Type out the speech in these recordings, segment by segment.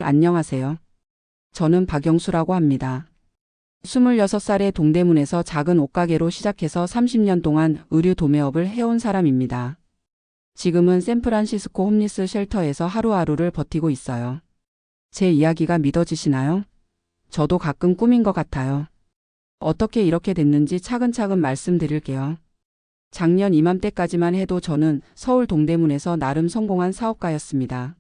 안녕하세요. 저는 박영수라고 합니다. 26살에 동대문에서 작은 옷가게로 시작해서 30년 동안 의류 도매업을 해온 사람입니다. 지금은 샌프란시스코 홈리스 쉘터에서 하루하루를 버티고 있어요. 제 이야기가 믿어지시나요? 저도 가끔 꿈인 것 같아요. 어떻게 이렇게 됐는지 차근차근 말씀드릴게요. 작년 이맘때까지만 해도 저는 서울 동대문에서 나름 성공한 사업가였습니다.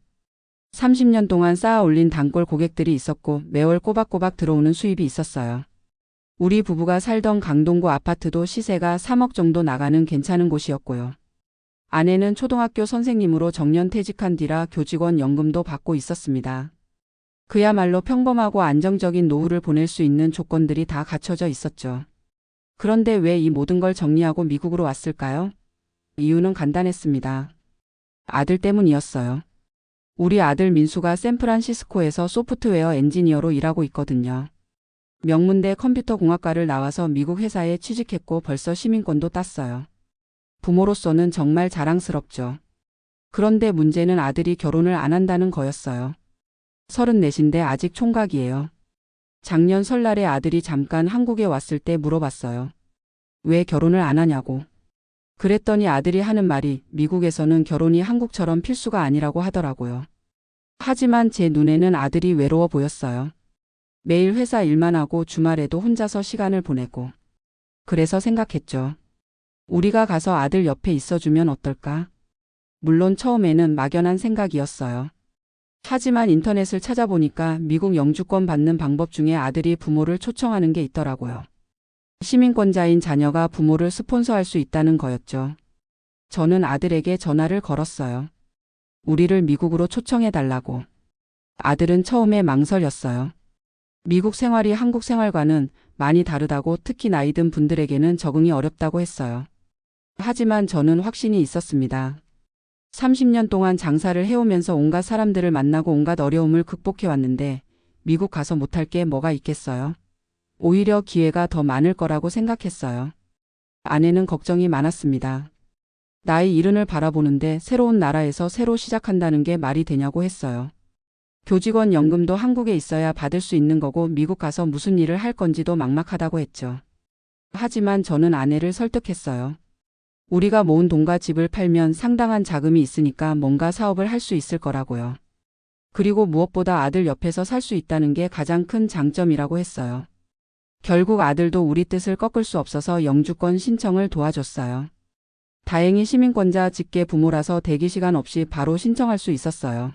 30년 동안 쌓아 올린 단골 고객들이 있었고 매월 꼬박꼬박 들어오는 수입이 있었어요. 우리 부부가 살던 강동구 아파트도 시세가 3억 정도 나가는 괜찮은 곳이었고요. 아내는 초등학교 선생님으로 정년퇴직한 뒤라 교직원 연금도 받고 있었습니다. 그야말로 평범하고 안정적인 노후를 보낼 수 있는 조건들이 다 갖춰져 있었죠. 그런데 왜 이 모든 걸 정리하고 미국으로 왔을까요? 이유는 간단했습니다. 아들 때문이었어요. 우리 아들 민수가 샌프란시스코에서 소프트웨어 엔지니어로 일하고 있거든요. 명문대 컴퓨터공학과를 나와서 미국 회사에 취직했고 벌써 시민권도 땄어요. 부모로서는 정말 자랑스럽죠. 그런데 문제는 아들이 결혼을 안 한다는 거였어요. 34인데 아직 총각이에요. 작년 설날에 아들이 잠깐 한국에 왔을 때 물어봤어요. 왜 결혼을 안 하냐고. 그랬더니 아들이 하는 말이 미국에서는 결혼이 한국처럼 필수가 아니라고 하더라고요. 하지만 제 눈에는 아들이 외로워 보였어요. 매일 회사 일만 하고 주말에도 혼자서 시간을 보내고. 그래서 생각했죠. 우리가 가서 아들 옆에 있어주면 어떨까? 물론 처음에는 막연한 생각이었어요. 하지만 인터넷을 찾아보니까 미국 영주권 받는 방법 중에 아들이 부모를 초청하는 게 있더라고요. 시민권자인 자녀가 부모를 스폰서할 수 있다는 거였죠. 저는 아들에게 전화를 걸었어요. 우리를 미국으로 초청해달라고. 아들은 처음에 망설였어요. 미국 생활이 한국 생활과는 많이 다르다고 특히 나이 든 분들에게는 적응이 어렵다고 했어요. 하지만 저는 확신이 있었습니다. 30년 동안 장사를 해오면서 온갖 사람들을 만나고 온갖 어려움을 극복해 왔는데 미국 가서 못할 게 뭐가 있겠어요? 오히려 기회가 더 많을 거라고 생각했어요. 아내는 걱정이 많았습니다. 나이 70을 바라보는데 새로운 나라에서 새로 시작한다는 게 말이 되냐고 했어요. 교직원 연금도 한국에 있어야 받을 수 있는 거고 미국 가서 무슨 일을 할 건지도 막막하다고 했죠. 하지만 저는 아내를 설득했어요. 우리가 모은 돈과 집을 팔면 상당한 자금이 있으니까 뭔가 사업을 할 수 있을 거라고요. 그리고 무엇보다 아들 옆에서 살 수 있다는 게 가장 큰 장점이라고 했어요. 결국 아들도 우리 뜻을 꺾을 수 없어서 영주권 신청을 도와줬어요. 다행히 시민권자 직계 부모라서 대기 시간 없이 바로 신청할 수 있었어요.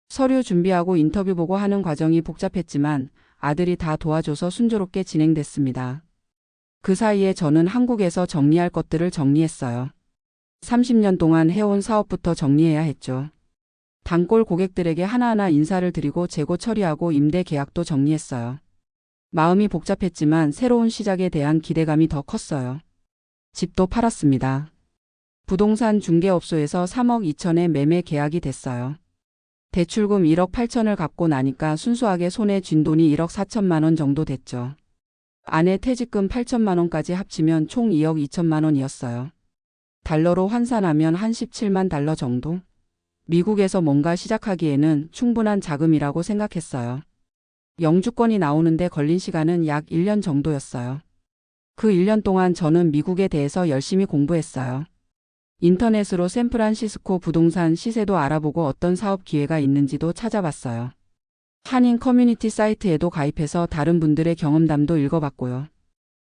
서류 준비하고 인터뷰 보고 하는 과정이 복잡했지만 아들이 다 도와줘서 순조롭게 진행됐습니다. 그 사이에 저는 한국에서 정리할 것들을 정리했어요. 30년 동안 해온 사업부터 정리해야 했죠. 단골 고객들에게 하나하나 인사를 드리고 재고 처리하고 임대 계약도 정리했어요. 마음이 복잡했지만 새로운 시작에 대한 기대감이 더 컸어요. 집도 팔았습니다. 부동산 중개업소에서 3억 2천에 매매 계약이 됐어요. 대출금 1억 8천을 갚고 나니까 순수하게 손에 쥔 돈이 1억 4천만 원 정도 됐죠. 아내 퇴직금 8천만 원까지 합치면 총 2억 2천만 원이었어요. 달러로 환산하면 한 17만 달러 정도? 미국에서 뭔가 시작하기에는 충분한 자금이라고 생각했어요. 영주권이 나오는데 걸린 시간은 약 1년 정도였어요. 그 1년 동안 저는 미국에 대해서 열심히 공부했어요. 인터넷으로 샌프란시스코 부동산 시세도 알아보고 어떤 사업 기회가 있는지도 찾아봤어요. 한인 커뮤니티 사이트에도 가입해서 다른 분들의 경험담도 읽어봤고요.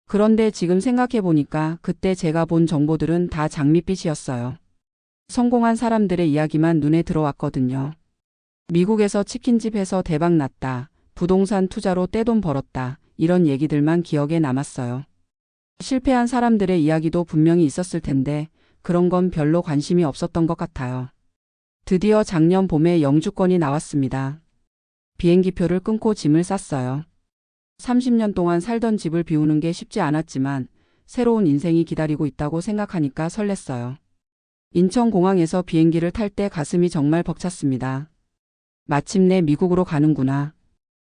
그런데 지금 생각해보니까 그때 제가 본 정보들은 다 장밋빛이었어요. 성공한 사람들의 이야기만 눈에 들어왔거든요. 미국에서 치킨집 해서 대박 났다. 부동산 투자로 떼돈 벌었다. 이런 얘기들만 기억에 남았어요. 실패한 사람들의 이야기도 분명히 있었을 텐데 그런 건 별로 관심이 없었던 것 같아요. 드디어 작년 봄에 영주권이 나왔습니다. 비행기표를 끊고 짐을 쌌어요. 30년 동안 살던 집을 비우는 게 쉽지 않았지만 새로운 인생이 기다리고 있다고 생각하니까 설렜어요. 인천공항에서 비행기를 탈 때 가슴이 정말 벅찼습니다. 마침내 미국으로 가는구나.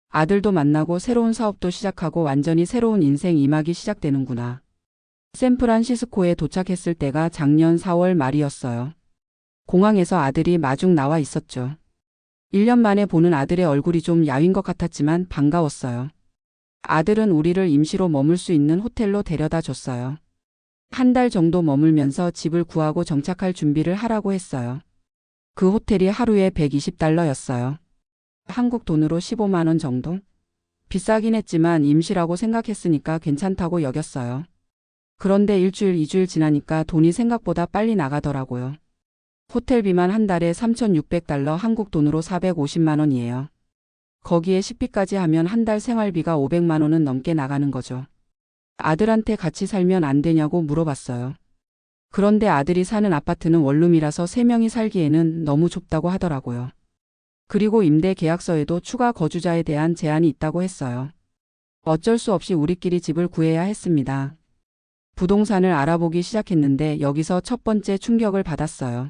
아들도 만나고 새로운 사업도 시작하고 완전히 새로운 인생 2막이 시작되는구나. 샌프란시스코에 도착했을 때가 작년 4월 말이었어요. 공항에서 아들이 마중 나와 있었죠. 1년 만에 보는 아들의 얼굴이 좀 야윈 것 같았지만 반가웠어요. 아들은 우리를 임시로 머물 수 있는 호텔로 데려다 줬어요. 한 달 정도 머물면서 집을 구하고 정착할 준비를 하라고 했어요. 그 호텔이 하루에 $120였어요. 한국 돈으로 15만 원 정도? 비싸긴 했지만 임시라고 생각했으니까 괜찮다고 여겼어요. 그런데 일주일, 2주일 지나니까 돈이 생각보다 빨리 나가더라고요. 호텔비만 한 달에 $3,600, 한국 돈으로 450만 원이에요. 거기에 식비까지 하면 한 달 생활비가 500만 원은 넘게 나가는 거죠. 아들한테 같이 살면 안 되냐고 물어봤어요. 그런데 아들이 사는 아파트는 원룸이라서 3명이 살기에는 너무 좁다고 하더라고요. 그리고 임대 계약서에도 추가 거주자에 대한 제한이 있다고 했어요. 어쩔 수 없이 우리끼리 집을 구해야 했습니다. 부동산을 알아보기 시작했는데 여기서 첫 번째 충격을 받았어요.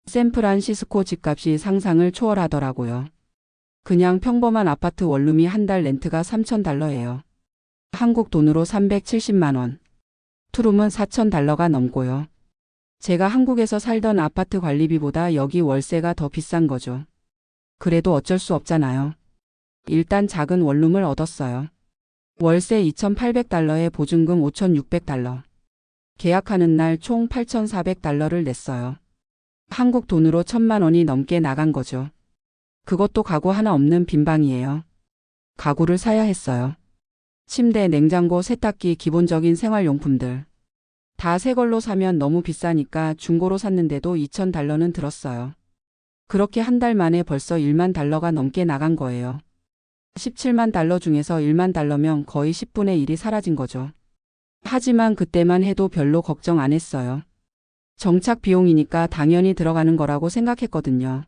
샌프란시스코 집값이 상상을 초월하더라고요. 그냥 평범한 아파트 원룸이 한 달 렌트가 $3,000예요. 한국 돈으로 370만 원. 투룸은 $4,000가 넘고요. 제가 한국에서 살던 아파트 관리비보다 여기 월세가 더 비싼 거죠. 그래도 어쩔 수 없잖아요. 일단 작은 원룸을 얻었어요. 월세 $2,800에 보증금 $5,600. 계약하는 날 총 $8,400를 냈어요. 한국 돈으로 1,000만 원이 넘게 나간 거죠. 그것도 가구 하나 없는 빈방이에요. 가구를 사야 했어요. 침대, 냉장고, 세탁기, 기본적인 생활용품들. 다 새 걸로 사면 너무 비싸니까 중고로 샀는데도 $2,000는 들었어요. 그렇게 한 달 만에 벌써 $10,000가 넘게 나간 거예요. $170,000 중에서 $10,000면 거의 10분의 1이 사라진 거죠. 하지만 그때만 해도 별로 걱정 안 했어요. 정착 비용이니까 당연히 들어가는 거라고 생각했거든요.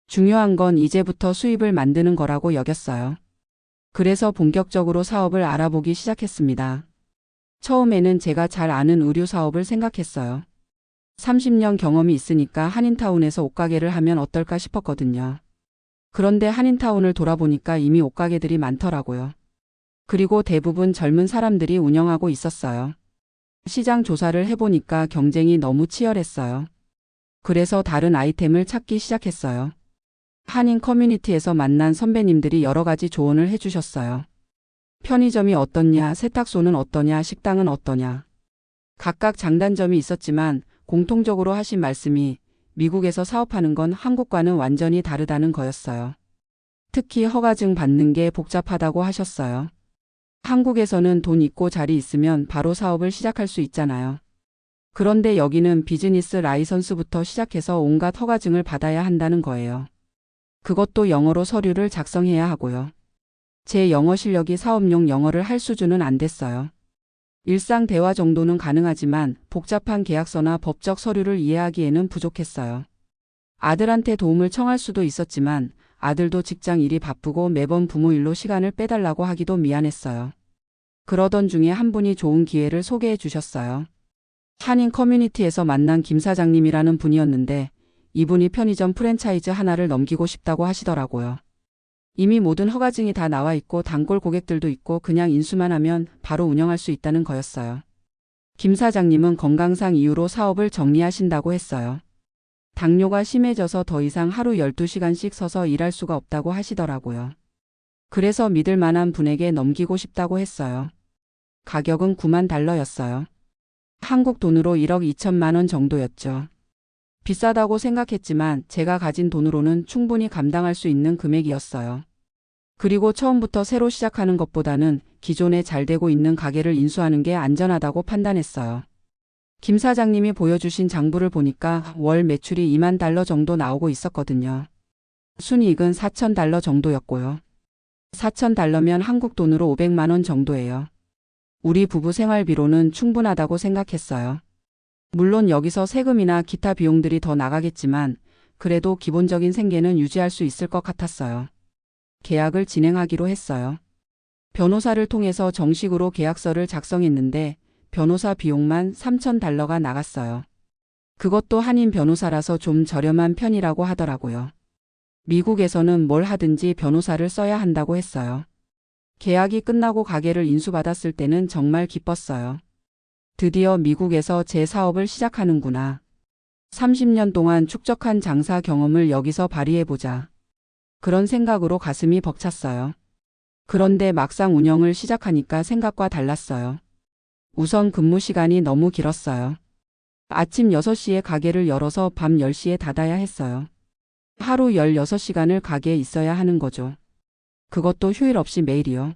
중요한 건 이제부터 수입을 만드는 거라고 여겼어요. 그래서 본격적으로 사업을 알아보기 시작했습니다. 처음에는 제가 잘 아는 의류 사업을 생각했어요. 30년 경험이 있으니까 한인타운에서 옷가게를 하면 어떨까 싶었거든요. 그런데 한인타운을 돌아보니까 이미 옷가게들이 많더라고요. 그리고 대부분 젊은 사람들이 운영하고 있었어요. 시장 조사를 해보니까 경쟁이 너무 치열했어요. 그래서 다른 아이템을 찾기 시작했어요. 한인 커뮤니티에서 만난 선배님들이 여러 가지 조언을 해주셨어요. 편의점이 어떻냐, 세탁소는 어떠냐, 식당은 어떠냐. 각각 장단점이 있었지만 공통적으로 하신 말씀이 미국에서 사업하는 건 한국과는 완전히 다르다는 거였어요. 특히 허가증 받는 게 복잡하다고 하셨어요. 한국에서는 돈 있고 자리 있으면 바로 사업을 시작할 수 있잖아요. 그런데 여기는 비즈니스 라이선스부터 시작해서 온갖 허가증을 받아야 한다는 거예요. 그것도 영어로 서류를 작성해야 하고요. 제 영어 실력이 사업용 영어를 할 수준은 안 됐어요. 일상 대화 정도는 가능하지만 복잡한 계약서나 법적 서류를 이해하기에는 부족했어요. 아들한테 도움을 청할 수도 있었지만 아들도 직장 일이 바쁘고 매번 부모 일로 시간을 빼달라고 하기도 미안했어요. 그러던 중에 한 분이 좋은 기회를 소개해 주셨어요. 한인 커뮤니티에서 만난 김 사장님이라는 분이었는데 이분이 편의점 프랜차이즈 하나를 넘기고 싶다고 하시더라고요. 이미 모든 허가증이 다 나와 있고 단골 고객들도 있고 그냥 인수만 하면 바로 운영할 수 있다는 거였어요. 김 사장님은 건강상 이유로 사업을 정리하신다고 했어요. 당뇨가 심해져서 더 이상 하루 12시간씩 서서 일할 수가 없다고 하시더라고요. 그래서 믿을 만한 분에게 넘기고 싶다고 했어요. 가격은 $90,000였어요. 한국 돈으로 1억 2천만 원 정도였죠. 비싸다고 생각했지만 제가 가진 돈으로는 충분히 감당할 수 있는 금액이었어요. 그리고 처음부터 새로 시작하는 것보다는 기존에 잘 되고 있는 가게를 인수하는 게 안전하다고 판단했어요. 김 사장님이 보여주신 장부를 보니까 월 매출이 $20,000 정도 나오고 있었거든요. 순이익은 $4,000 정도였고요. $4,000면 한국 돈으로 500만 원 정도예요. 우리 부부 생활비로는 충분하다고 생각했어요. 물론 여기서 세금이나 기타 비용들이 더 나가겠지만 그래도 기본적인 생계는 유지할 수 있을 것 같았어요. 계약을 진행하기로 했어요. 변호사를 통해서 정식으로 계약서를 작성했는데 변호사 비용만 $3,000가 나갔어요. 그것도 한인 변호사라서 좀 저렴한 편이라고 하더라고요. 미국에서는 뭘 하든지 변호사를 써야 한다고 했어요. 계약이 끝나고 가게를 인수받았을 때는 정말 기뻤어요. 드디어 미국에서 제 사업을 시작하는구나. 30년 동안 축적한 장사 경험을 여기서 발휘해보자. 그런 생각으로 가슴이 벅찼어요. 그런데 막상 운영을 시작하니까 생각과 달랐어요. 우선 근무 시간이 너무 길었어요. 아침 6시에 가게를 열어서 밤 10시에 닫아야 했어요. 하루 16시간을 가게에 있어야 하는 거죠. 그것도 휴일 없이 매일이요.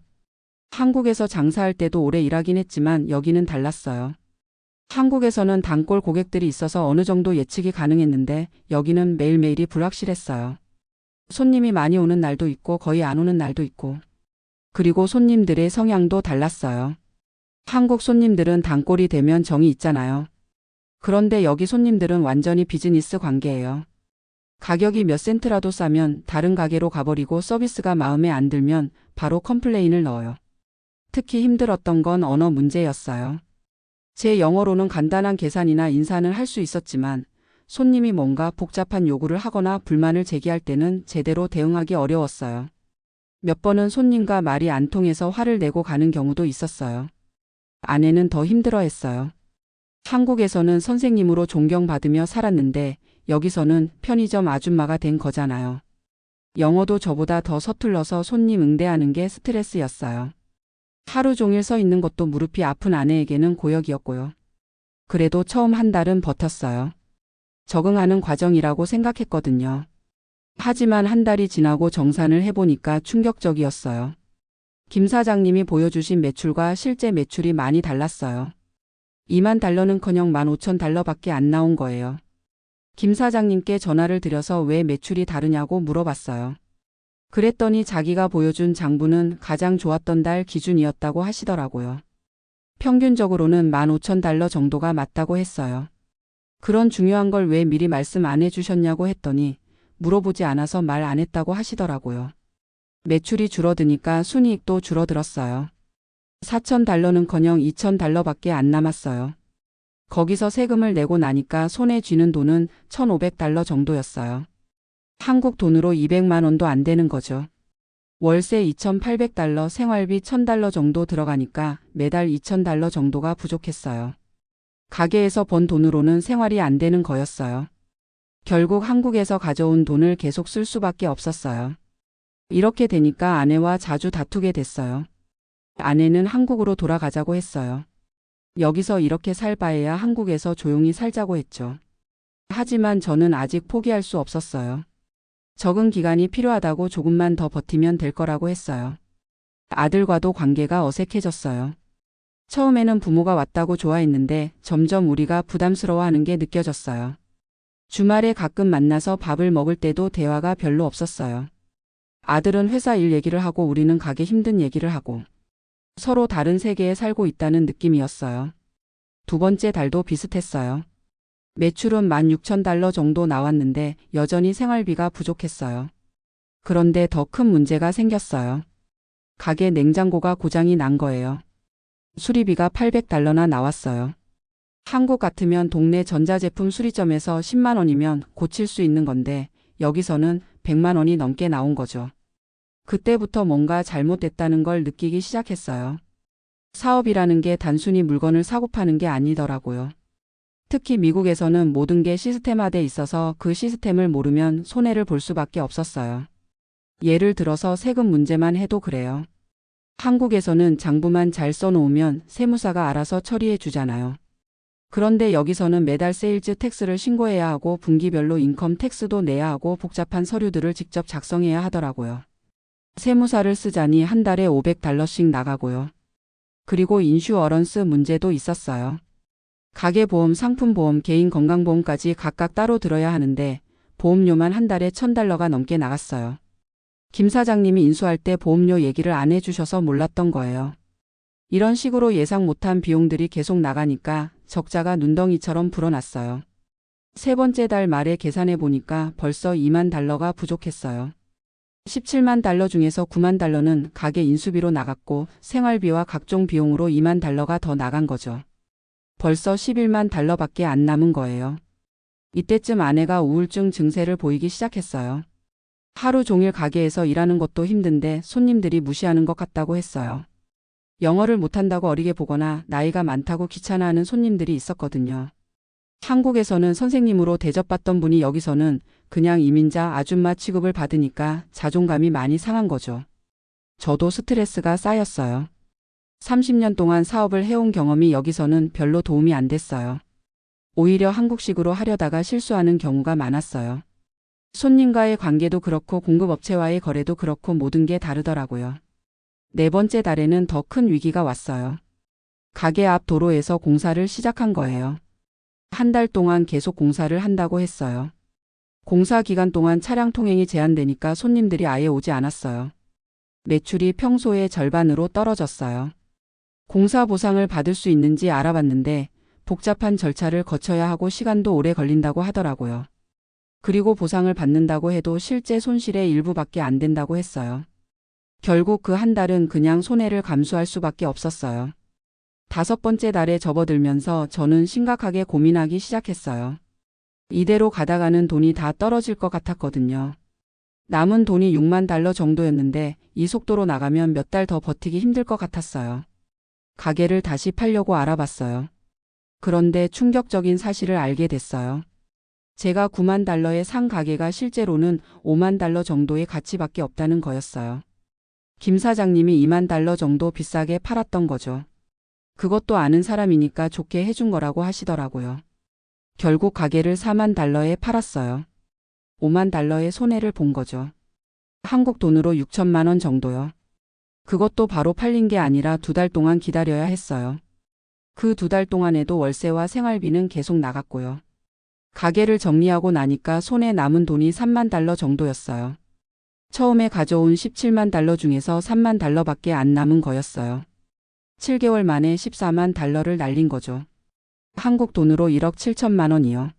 한국에서 장사할 때도 오래 일하긴 했지만 여기는 달랐어요. 한국에서는 단골 고객들이 있어서 어느 정도 예측이 가능했는데 여기는 매일매일이 불확실했어요. 손님이 많이 오는 날도 있고 거의 안 오는 날도 있고. 그리고 손님들의 성향도 달랐어요. 한국 손님들은 단골이 되면 정이 있잖아요. 그런데 여기 손님들은 완전히 비즈니스 관계예요. 가격이 몇 센트라도 싸면 다른 가게로 가버리고 서비스가 마음에 안 들면 바로 컴플레인을 넣어요. 특히 힘들었던 건 언어 문제였어요. 제 영어로는 간단한 계산이나 인사는 할 수 있었지만 손님이 뭔가 복잡한 요구를 하거나 불만을 제기할 때는 제대로 대응하기 어려웠어요. 몇 번은 손님과 말이 안 통해서 화를 내고 가는 경우도 있었어요. 아내는 더 힘들어했어요. 한국에서는 선생님으로 존경받으며 살았는데 여기서는 편의점 아줌마가 된 거잖아요. 영어도 저보다 더 서툴러서 손님 응대하는 게 스트레스였어요. 하루 종일 서 있는 것도 무릎이 아픈 아내에게는 고역이었고요. 그래도 처음 한 달은 버텼어요. 적응하는 과정이라고 생각했거든요. 하지만 한 달이 지나고 정산을 해보니까 충격적이었어요. 김 사장님이 보여주신 매출과 실제 매출이 많이 달랐어요. 2만 달러는커녕 15,000달러밖에 안 나온 거예요. 김 사장님께 전화를 드려서 왜 매출이 다르냐고 물어봤어요. 그랬더니 자기가 보여준 장부는 가장 좋았던 달 기준이었다고 하시더라고요. 평균적으로는 15,000달러 정도가 맞다고 했어요. 그런 중요한 걸 왜 미리 말씀 안 해주셨냐고 했더니 물어보지 않아서 말 안 했다고 하시더라고요. 매출이 줄어드니까 순이익도 줄어들었어요. 4,000달러는커녕 2,000달러밖에 안 남았어요. 거기서 세금을 내고 나니까 손에 쥐는 돈은 1,500달러 정도였어요. 한국 돈으로 200만 원도 안 되는 거죠. 월세 2,800달러, 생활비 1,000달러 정도 들어가니까 매달 2,000달러 정도가 부족했어요. 가게에서 번 돈으로는 생활이 안 되는 거였어요. 결국 한국에서 가져온 돈을 계속 쓸 수밖에 없었어요. 이렇게 되니까 아내와 자주 다투게 됐어요. 아내는 한국으로 돌아가자고 했어요. 여기서 이렇게 살 바에야 한국에서 조용히 살자고 했죠. 하지만 저는 아직 포기할 수 없었어요. 적응 기간이 필요하다고 조금만 더 버티면 될 거라고 했어요. 아들과도 관계가 어색해졌어요. 처음에는 부모가 왔다고 좋아했는데 점점 우리가 부담스러워하는 게 느껴졌어요. 주말에 가끔 만나서 밥을 먹을 때도 대화가 별로 없었어요. 아들은 회사 일 얘기를 하고 우리는 가게 힘든 얘기를 하고 서로 다른 세계에 살고 있다는 느낌이었어요. 두 번째 달도 비슷했어요. 매출은 16,000달러 정도 나왔는데 여전히 생활비가 부족했어요. 그런데 더 큰 문제가 생겼어요. 가게 냉장고가 고장이 난 거예요. 수리비가 800달러나 나왔어요. 한국 같으면 동네 전자제품 수리점에서 10만 원이면 고칠 수 있는 건데 여기서는 100만 원이 넘게 나온 거죠. 그때부터 뭔가 잘못됐다는 걸 느끼기 시작했어요. 사업이라는 게 단순히 물건을 사고 파는 게 아니더라고요. 특히 미국에서는 모든 게 시스템화돼 있어서 그 시스템을 모르면 손해를 볼 수밖에 없었어요. 예를 들어서 세금 문제만 해도 그래요. 한국에서는 장부만 잘 써놓으면 세무사가 알아서 처리해 주잖아요. 그런데 여기서는 매달 세일즈 텍스를 신고해야 하고 분기별로 인컴 텍스도 내야 하고 복잡한 서류들을 직접 작성해야 하더라고요. 세무사를 쓰자니 한 달에 500달러씩 나가고요. 그리고 인슈어런스 문제도 있었어요. 가게보험, 상품보험, 개인건강보험까지 각각 따로 들어야 하는데 보험료만 한 달에 1,000달러가 넘게 나갔어요. 김 사장님이 인수할 때 보험료 얘기를 안 해주셔서 몰랐던 거예요. 이런 식으로 예상 못한 비용들이 계속 나가니까 적자가 눈덩이처럼 불어났어요. 세 번째 달 말에 계산해 보니까 벌써 2만 달러가 부족했어요. 17만 달러 중에서 9만 달러는 가게 인수비로 나갔고 생활비와 각종 비용으로 2만 달러가 더 나간 거죠. 벌써 11만 달러밖에 안 남은 거예요. 이때쯤 아내가 우울증 증세를 보이기 시작했어요. 하루 종일 가게에서 일하는 것도 힘든데 손님들이 무시하는 것 같다고 했어요. 영어를 못한다고 어리게 보거나 나이가 많다고 귀찮아하는 손님들이 있었거든요. 한국에서는 선생님으로 대접받던 분이 여기서는 그냥 이민자 아줌마 취급을 받으니까 자존감이 많이 상한 거죠. 저도 스트레스가 쌓였어요. 30년 동안 사업을 해온 경험이 여기서는 별로 도움이 안 됐어요. 오히려 한국식으로 하려다가 실수하는 경우가 많았어요. 손님과의 관계도 그렇고 공급업체와의 거래도 그렇고 모든 게 다르더라고요. 네 번째 달에는 더 큰 위기가 왔어요. 가게 앞 도로에서 공사를 시작한 거예요. 한 달 동안 계속 공사를 한다고 했어요. 공사 기간 동안 차량 통행이 제한되니까 손님들이 아예 오지 않았어요. 매출이 평소의 절반으로 떨어졌어요. 공사 보상을 받을 수 있는지 알아봤는데 복잡한 절차를 거쳐야 하고 시간도 오래 걸린다고 하더라고요. 그리고 보상을 받는다고 해도 실제 손실의 일부밖에 안 된다고 했어요. 결국 그 한 달은 그냥 손해를 감수할 수밖에 없었어요. 다섯 번째 달에 접어들면서 저는 심각하게 고민하기 시작했어요. 이대로 가다가는 돈이 다 떨어질 것 같았거든요. 남은 돈이 6만 달러 정도였는데 이 속도로 나가면 몇 달 더 버티기 힘들 것 같았어요. 가게를 다시 팔려고 알아봤어요. 그런데 충격적인 사실을 알게 됐어요. 제가 9만 달러에 산 가게가 실제로는 5만 달러 정도의 가치밖에 없다는 거였어요. 김 사장님이 2만 달러 정도 비싸게 팔았던 거죠. 그것도 아는 사람이니까 좋게 해준 거라고 하시더라고요. 결국 가게를 4만 달러에 팔았어요. 5만 달러의 손해를 본 거죠. 한국 돈으로 6천만 원 정도요. 그것도 바로 팔린 게 아니라 2달 동안 기다려야 했어요. 그 2달 동안에도 월세와 생활비는 계속 나갔고요. 가게를 정리하고 나니까 손에 남은 돈이 3만 달러 정도였어요. 처음에 가져온 17만 달러 중에서 3만 달러밖에 안 남은 거였어요. 7개월 만에 14만 달러를 날린 거죠. 한국 돈으로 1억 7천만 원이요.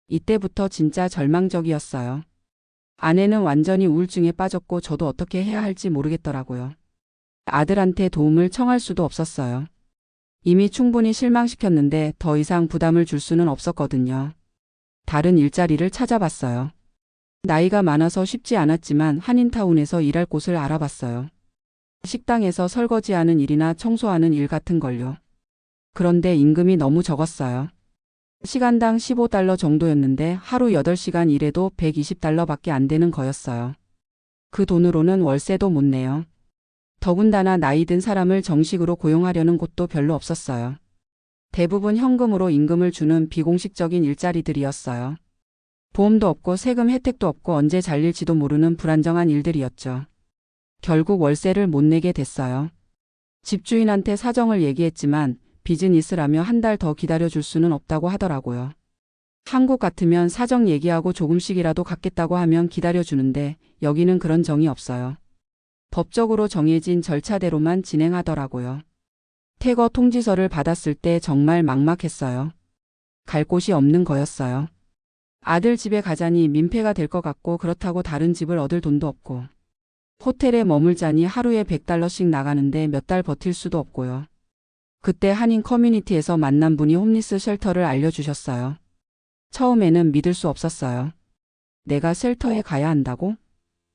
이때부터 진짜 절망적이었어요. 아내는 완전히 우울증에 빠졌고 저도 어떻게 해야 할지 모르겠더라고요. 아들한테 도움을 청할 수도 없었어요. 이미 충분히 실망시켰는데 더 이상 부담을 줄 수는 없었거든요. 다른 일자리를 찾아봤어요. 나이가 많아서 쉽지 않았지만 한인타운에서 일할 곳을 알아봤어요. 식당에서 설거지하는 일이나 청소하는 일 같은 걸요. 그런데 임금이 너무 적었어요. 시간당 15달러 정도였는데 하루 8시간 일해도 120달러밖에 안 되는 거였어요. 그 돈으로는 월세도 못 내요. 더군다나 나이 든 사람을 정식으로 고용하려는 곳도 별로 없었어요. 대부분 현금으로 임금을 주는 비공식적인 일자리들이었어요. 보험도 없고 세금 혜택도 없고 언제 잘릴지도 모르는 불안정한 일들이었죠. 결국 월세를 못 내게 됐어요. 집주인한테 사정을 얘기했지만 빚은 있으라며 한 달 더 기다려줄 수는 없다고 하더라고요. 한국 같으면 사정 얘기하고 조금씩이라도 갚겠다고 하면 기다려주는데 여기는 그런 정이 없어요. 법적으로 정해진 절차대로만 진행하더라고요. 퇴거 통지서를 받았을 때 정말 막막했어요. 갈 곳이 없는 거였어요. 아들 집에 가자니 민폐가 될 것 같고 그렇다고 다른 집을 얻을 돈도 없고 호텔에 머물자니 하루에 100달러씩 나가는데 몇 달 버틸 수도 없고요. 그때 한인 커뮤니티에서 만난 분이 홈리스 쉘터를 알려주셨어요. 처음에는 믿을 수 없었어요. 내가 쉘터에 가야 한다고?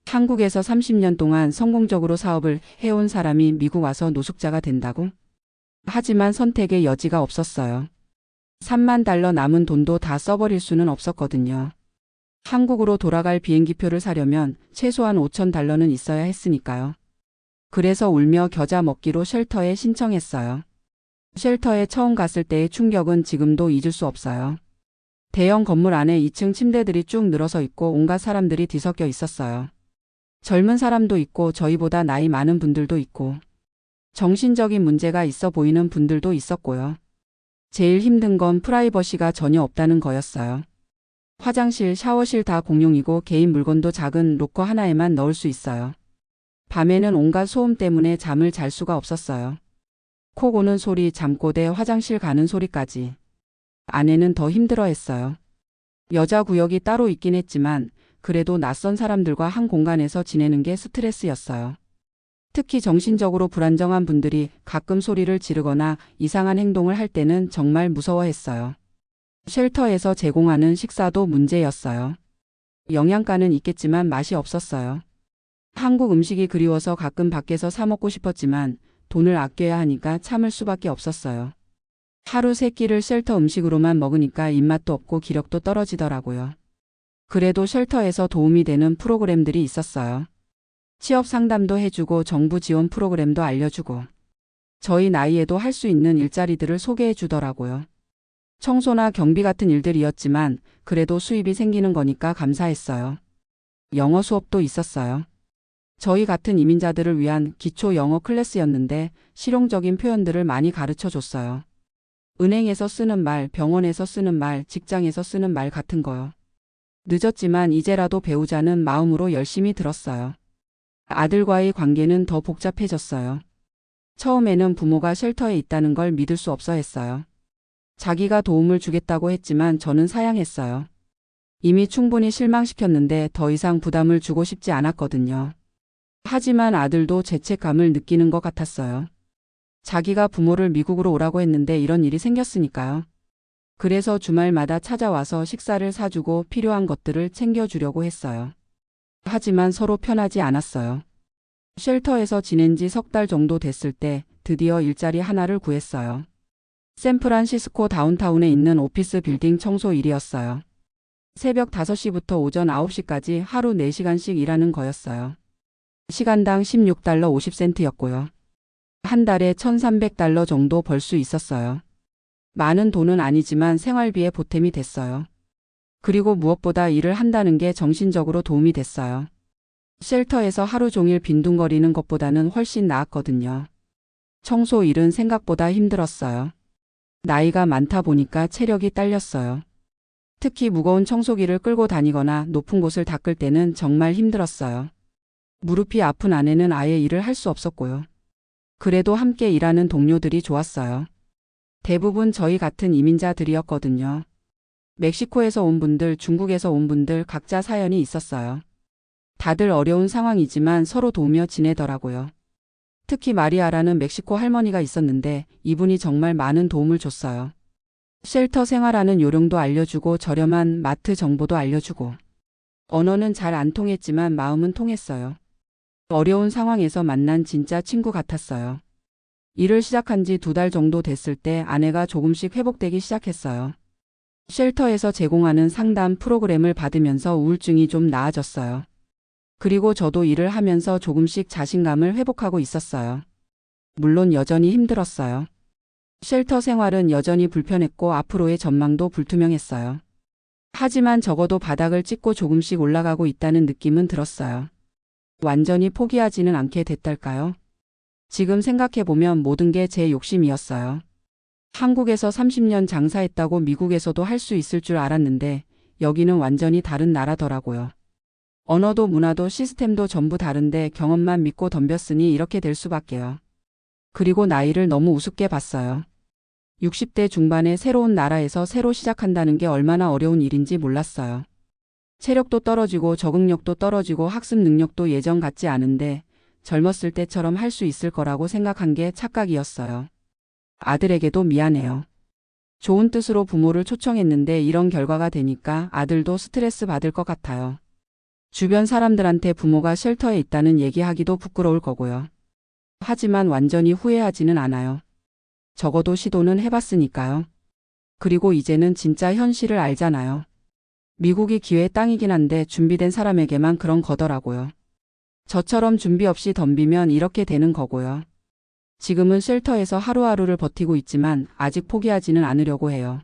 한국에서 30년 동안 성공적으로 사업을 해온 사람이 미국 와서 노숙자가 된다고? 하지만 선택의 여지가 없었어요. 3만 달러 남은 돈도 다 써버릴 수는 없었거든요. 한국으로 돌아갈 비행기표를 사려면 최소한 5천 달러는 있어야 했으니까요. 그래서 울며 겨자 먹기로 쉘터에 신청했어요. 쉘터에 처음 갔을 때의 충격은 지금도 잊을 수 없어요. 대형 건물 안에 2층 침대들이 쭉 늘어서 있고 온갖 사람들이 뒤섞여 있었어요. 젊은 사람도 있고 저희보다 나이 많은 분들도 있고 정신적인 문제가 있어 보이는 분들도 있었고요. 제일 힘든 건 프라이버시가 전혀 없다는 거였어요. 화장실, 샤워실 다 공용이고 개인 물건도 작은 로커 하나에만 넣을 수 있어요. 밤에는 온갖 소음 때문에 잠을 잘 수가 없었어요. 코 고는 소리, 잠꼬대, 화장실 가는 소리까지. 아내는 더 힘들어했어요. 여자 구역이 따로 있긴 했지만 그래도 낯선 사람들과 한 공간에서 지내는 게 스트레스였어요. 특히 정신적으로 불안정한 분들이 가끔 소리를 지르거나 이상한 행동을 할 때는 정말 무서워했어요. 쉘터에서 제공하는 식사도 문제였어요. 영양가는 있겠지만 맛이 없었어요. 한국 음식이 그리워서 가끔 밖에서 사 먹고 싶었지만 돈을 아껴야 하니까 참을 수밖에 없었어요. 하루 3끼를 쉘터 음식으로만 먹으니까 입맛도 없고 기력도 떨어지더라고요. 그래도 쉘터에서 도움이 되는 프로그램들이 있었어요. 취업 상담도 해주고 정부 지원 프로그램도 알려주고 저희 나이에도 할 수 있는 일자리들을 소개해 주더라고요. 청소나 경비 같은 일들이었지만 그래도 수입이 생기는 거니까 감사했어요. 영어 수업도 있었어요. 저희 같은 이민자들을 위한 기초 영어 클래스였는데 실용적인 표현들을 많이 가르쳐 줬어요. 은행에서 쓰는 말, 병원에서 쓰는 말, 직장에서 쓰는 말 같은 거요. 늦었지만 이제라도 배우자는 마음으로 열심히 들었어요. 아들과의 관계는 더 복잡해졌어요. 처음에는 부모가 쉘터에 있다는 걸 믿을 수 없어 했어요. 자기가 도움을 주겠다고 했지만 저는 사양했어요. 이미 충분히 실망시켰는데 더 이상 부담을 주고 싶지 않았거든요. 하지만 아들도 죄책감을 느끼는 것 같았어요. 자기가 부모를 미국으로 오라고 했는데 이런 일이 생겼으니까요. 그래서 주말마다 찾아와서 식사를 사주고 필요한 것들을 챙겨주려고 했어요. 하지만 서로 편하지 않았어요. 쉘터에서 지낸 지 3달 정도 됐을 때 드디어 일자리 하나를 구했어요. 샌프란시스코 다운타운에 있는 오피스 빌딩 청소 일이었어요. 새벽 5시부터 오전 9시까지 하루 4시간씩 일하는 거였어요. 시간당 $16 50센트였고요. 한 달에 $1,300 정도 벌 수 있었어요. 많은 돈은 아니지만 생활비에 보탬이 됐어요. 그리고 무엇보다 일을 한다는 게 정신적으로 도움이 됐어요. 쉘터에서 하루 종일 빈둥거리는 것보다는 훨씬 나았거든요. 청소 일은 생각보다 힘들었어요. 나이가 많다 보니까 체력이 딸렸어요. 특히 무거운 청소기를 끌고 다니거나 높은 곳을 닦을 때는 정말 힘들었어요. 무릎이 아픈 아내는 아예 일을 할 수 없었고요. 그래도 함께 일하는 동료들이 좋았어요. 대부분 저희 같은 이민자들이었거든요. 멕시코에서 온 분들, 중국에서 온 분들 각자 사연이 있었어요. 다들 어려운 상황이지만 서로 도우며 지내더라고요. 특히 마리아라는 멕시코 할머니가 있었는데 이분이 정말 많은 도움을 줬어요. 쉘터 생활하는 요령도 알려주고 저렴한 마트 정보도 알려주고 언어는 잘 안 통했지만 마음은 통했어요. 어려운 상황에서 만난 진짜 친구 같았어요. 일을 시작한 지 2달 정도 됐을 때 아내가 조금씩 회복되기 시작했어요. 쉘터에서 제공하는 상담 프로그램을 받으면서 우울증이 좀 나아졌어요. 그리고 저도 일을 하면서 조금씩 자신감을 회복하고 있었어요. 물론 여전히 힘들었어요. 쉘터 생활은 여전히 불편했고 앞으로의 전망도 불투명했어요. 하지만 적어도 바닥을 찍고 조금씩 올라가고 있다는 느낌은 들었어요. 완전히 포기하지는 않게 됐달까요? 지금 생각해보면 모든 게 제 욕심이었어요. 한국에서 30년 장사했다고 미국에서도 할 수 있을 줄 알았는데 여기는 완전히 다른 나라더라고요. 언어도 문화도 시스템도 전부 다른데 경험만 믿고 덤볐으니 이렇게 될 수밖에요. 그리고 나이를 너무 우습게 봤어요. 60대 중반에 새로운 나라에서 새로 시작한다는 게 얼마나 어려운 일인지 몰랐어요. 체력도 떨어지고 적응력도 떨어지고 학습 능력도 예전 같지 않은데 젊었을 때처럼 할 수 있을 거라고 생각한 게 착각이었어요. 아들에게도 미안해요. 좋은 뜻으로 부모를 초청했는데 이런 결과가 되니까 아들도 스트레스 받을 것 같아요. 주변 사람들한테 부모가 쉘터에 있다는 얘기하기도 부끄러울 거고요. 하지만 완전히 후회하지는 않아요. 적어도 시도는 해봤으니까요. 그리고 이제는 진짜 현실을 알잖아요. 미국이 기회의 땅이긴 한데 준비된 사람에게만 그런 거더라고요. 저처럼 준비 없이 덤비면 이렇게 되는 거고요. 지금은 쉘터에서 하루하루를 버티고 있지만 아직 포기하지는 않으려고 해요.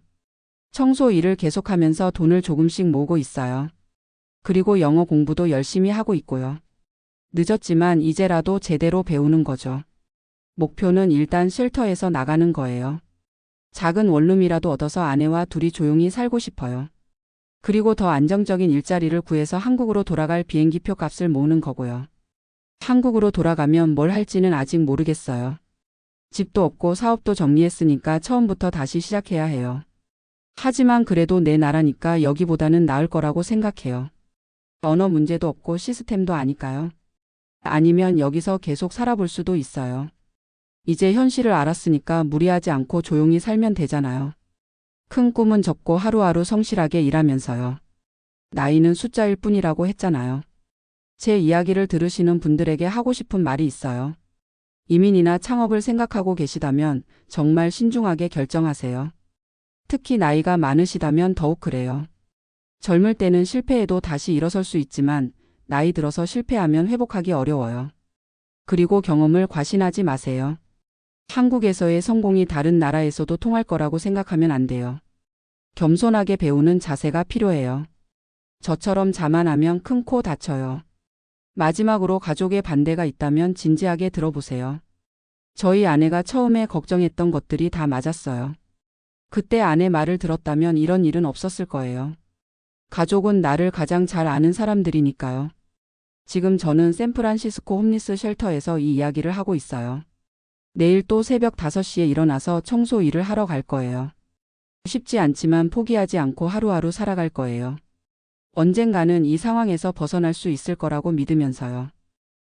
청소 일을 계속하면서 돈을 조금씩 모으고 있어요. 그리고 영어 공부도 열심히 하고 있고요. 늦었지만 이제라도 제대로 배우는 거죠. 목표는 일단 쉘터에서 나가는 거예요. 작은 원룸이라도 얻어서 아내와 둘이 조용히 살고 싶어요. 그리고 더 안정적인 일자리를 구해서 한국으로 돌아갈 비행기표 값을 모으는 거고요. 한국으로 돌아가면 뭘 할지는 아직 모르겠어요. 집도 없고 사업도 정리했으니까 처음부터 다시 시작해야 해요. 하지만 그래도 내 나라니까 여기보다는 나을 거라고 생각해요. 언어 문제도 없고 시스템도 아니까요. 아니면 여기서 계속 살아볼 수도 있어요. 이제 현실을 알았으니까 무리하지 않고 조용히 살면 되잖아요. 큰 꿈은 접고 하루하루 성실하게 일하면서요. 나이는 숫자일 뿐이라고 했잖아요. 제 이야기를 들으시는 분들에게 하고 싶은 말이 있어요. 이민이나 창업을 생각하고 계시다면 정말 신중하게 결정하세요. 특히 나이가 많으시다면 더욱 그래요. 젊을 때는 실패해도 다시 일어설 수 있지만 나이 들어서 실패하면 회복하기 어려워요. 그리고 경험을 과신하지 마세요. 한국에서의 성공이 다른 나라에서도 통할 거라고 생각하면 안 돼요. 겸손하게 배우는 자세가 필요해요. 저처럼 자만하면 큰 코 다쳐요. 마지막으로 가족의 반대가 있다면 진지하게 들어보세요. 저희 아내가 처음에 걱정했던 것들이 다 맞았어요. 그때 아내 말을 들었다면 이런 일은 없었을 거예요. 가족은 나를 가장 잘 아는 사람들이니까요. 지금 저는 샌프란시스코 홈리스 쉘터에서 이 이야기를 하고 있어요. 내일 또 새벽 5시에 일어나서 청소 일을 하러 갈 거예요. 쉽지 않지만 포기하지 않고 하루하루 살아갈 거예요. 언젠가는 이 상황에서 벗어날 수 있을 거라고 믿으면서요.